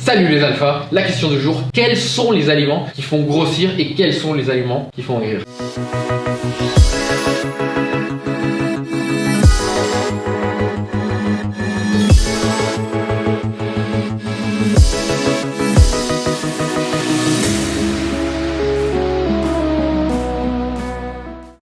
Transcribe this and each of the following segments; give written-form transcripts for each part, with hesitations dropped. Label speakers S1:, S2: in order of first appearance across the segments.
S1: Salut les alphas, la question du jour, quels sont les aliments qui font grossir et quels sont les aliments qui font maigrir?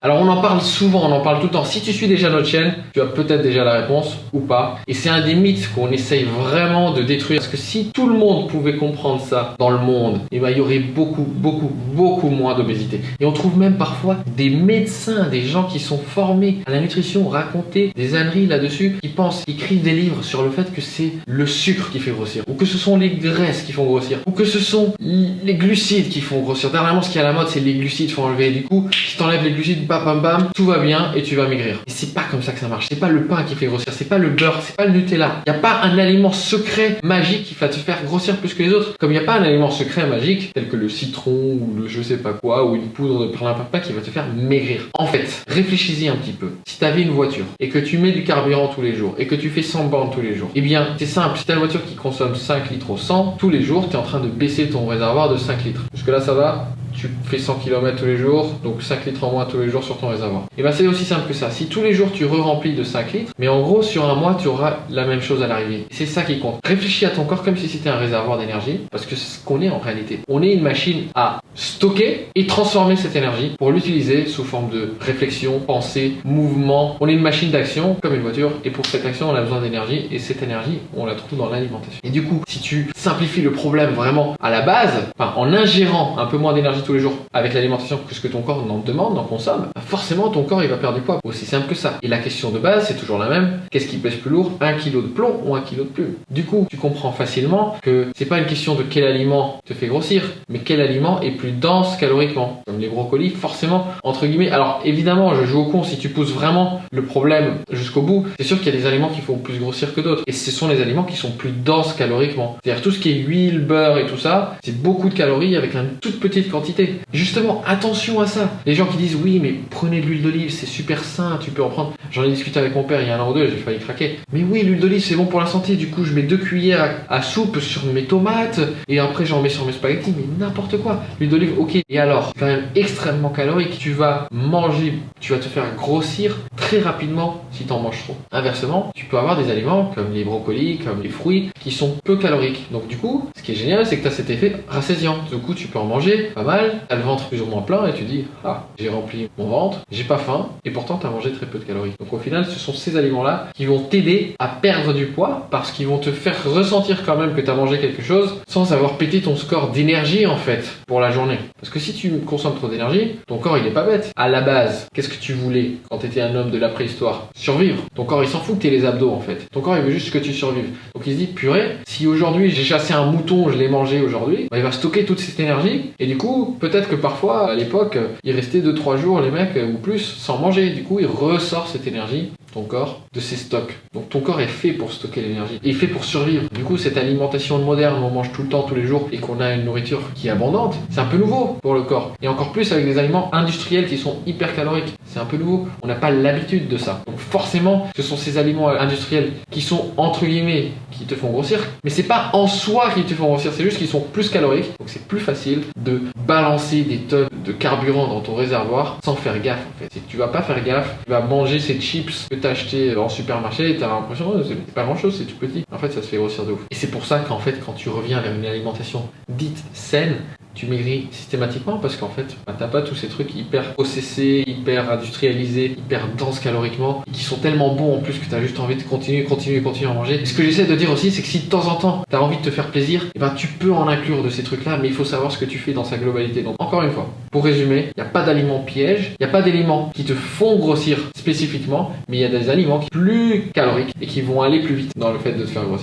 S1: Alors on en parle souvent, on en parle tout le temps. Si tu suis déjà notre chaîne, tu as peut-être déjà la réponse ou pas. Et c'est un des mythes qu'on essaye vraiment de détruire. Parce que si tout le monde pouvait comprendre ça dans le monde, eh ben, il y aurait beaucoup moins d'obésité. Et on trouve même parfois des médecins, des gens qui sont formés à la nutrition, raconter des âneries là-dessus, qui pensent, qui écrivent des livres sur le fait que c'est le sucre qui fait grossir, ou que ce sont les graisses qui font grossir, ou que ce sont les glucides qui font grossir. Dernièrement, ce qui est à la mode, c'est les glucides faut enlever. Du coup, si tu enlèves les glucides, bam, tout va bien et tu vas maigrir. Et c'est pas comme ça que ça marche. C'est pas le pain qui fait grossir, c'est pas le beurre, c'est pas le Nutella. Il n'y a pas un aliment secret magique qui va te faire grossir plus que les autres. Comme il n'y a pas un aliment secret magique tel que le citron ou le je sais pas quoi ou une poudre de perlimpinpin qui va te faire maigrir. En fait, réfléchis-y un petit peu. Si tu avais une voiture et que tu mets du carburant tous les jours et que tu fais 100 bornes tous les jours, eh bien, c'est simple. Si tu as une voiture qui consomme 5 litres au 100 tous les jours, tu es en train de baisser ton réservoir de 5 litres. Jusque là, ça va? Tu fais 100 km tous les jours, donc 5 litres en moins tous les jours sur ton réservoir. Et bien c'est aussi simple que ça. Si tous les jours tu re-remplis de 5 litres, mais en gros sur un mois tu auras la même chose à l'arrivée. C'est ça qui compte. Réfléchis à ton corps comme si c'était un réservoir d'énergie, parce que c'est ce qu'on est en réalité. On est une machine à stocker et transformer cette énergie pour l'utiliser sous forme de réflexion, pensée, mouvement. On est une machine d'action comme une voiture, et pour cette action on a besoin d'énergie, et cette énergie on la trouve dans l'alimentation. Et du coup, si tu simplifies le problème vraiment à la base, en ingérant un peu moins d'énergie tous les jours avec l'alimentation que ce que ton corps en demande, en consomme, forcément ton corps il va perdre du poids. Aussi simple que ça. Et la question de base c'est toujours la même. Qu'est-ce qui pèse plus lourd, 1 kg de plomb ou 1 kg de plume? Du coup, tu comprends facilement que c'est pas une question de quel aliment te fait grossir, mais quel aliment est plus dense caloriquement. Comme les brocolis, forcément, entre guillemets. Alors évidemment, je joue au con, si tu pousses vraiment le problème jusqu'au bout, c'est sûr qu'il y a des aliments qui font plus grossir que d'autres. Et ce sont les aliments qui sont plus denses caloriquement. C'est-à-dire tout ce qui est huile, beurre et tout ça, c'est beaucoup de calories avec une toute petite quantité. Justement, attention à ça. Les gens qui disent oui, mais prenez de l'huile d'olive, c'est super sain, tu peux en prendre. J'en ai discuté avec mon père il y a 1 an ou 2, j'ai failli craquer. Mais oui, l'huile d'olive c'est bon pour la santé. Du coup, je mets 2 cuillères à soupe sur mes tomates et après j'en mets sur mes spaghettis. Mais n'importe quoi. L'huile d'olive, ok. Et alors, c'est quand même extrêmement calorique. Tu vas manger, tu vas te faire grossir très rapidement si tu en manges trop. Inversement, tu peux avoir des aliments comme les brocolis, comme les fruits qui sont peu caloriques. Donc du coup, ce qui est génial, c'est que tu as cet effet rassasiant. Du coup, tu peux en manger pas mal. T'as le ventre plus ou moins plein et tu dis ah, j'ai rempli mon ventre, j'ai pas faim et pourtant t'as mangé très peu de calories. Donc au final ce sont ces aliments là qui vont t'aider à perdre du poids parce qu'ils vont te faire ressentir quand même que t'as mangé quelque chose sans avoir pété ton score d'énergie en fait pour la journée. Parce que si tu consommes trop d'énergie, ton corps il est pas bête. À la base, qu'est-ce que tu voulais quand t'étais un homme de la préhistoire? Survivre. Ton corps il s'en fout que t'aies les abdos en fait. Ton corps il veut juste que tu survives. Donc il se dit purée, si aujourd'hui j'ai chassé un mouton, je l'ai mangé aujourd'hui, il va stocker toute cette énergie et du coup peut-être que parfois, à l'époque, il restait 2-3 jours, les mecs, ou plus, sans manger. Du coup, il ressort cette énergie, ton corps, de ses stocks. Donc ton corps est fait pour stocker l'énergie. Il est fait pour survivre. Du coup, cette alimentation moderne, où on mange tout le temps, tous les jours, et qu'on a une nourriture qui est abondante, c'est un peu nouveau pour le corps. Et encore plus avec des aliments industriels qui sont hyper caloriques. C'est un peu nouveau. On n'a pas l'habitude de ça. Donc forcément, ce sont ces aliments industriels qui sont, entre guillemets, qui te font grossir. Mais c'est pas en soi qui te font grossir, c'est juste qu'ils sont plus caloriques. Donc c'est plus facile de balancer des tonnes de carburant dans ton réservoir sans faire gaffe en fait. Si tu vas pas faire gaffe, tu vas manger ces chips que tu as acheté en supermarché et tu as l'impression que c'est pas grand chose, c'est tout petit. En fait, ça se fait grossir de ouf. Et c'est pour ça qu'en fait, quand tu reviens vers une alimentation dite saine, tu maigris systématiquement parce qu'en fait, t'as pas tous ces trucs hyper processés, hyper industrialisés, hyper denses caloriquement, et qui sont tellement bons en plus que t'as juste envie de continuer à manger. Et ce que j'essaie de dire aussi, c'est que si de temps en temps, t'as envie de te faire plaisir, et ben tu peux en inclure de ces trucs-là, mais il faut savoir ce que tu fais dans sa globalité. Donc encore une fois, pour résumer, il n'y a pas d'aliments pièges, il n'y a pas d'éléments qui te font grossir spécifiquement, mais il y a des aliments plus caloriques et qui vont aller plus vite dans le fait de te faire grossir.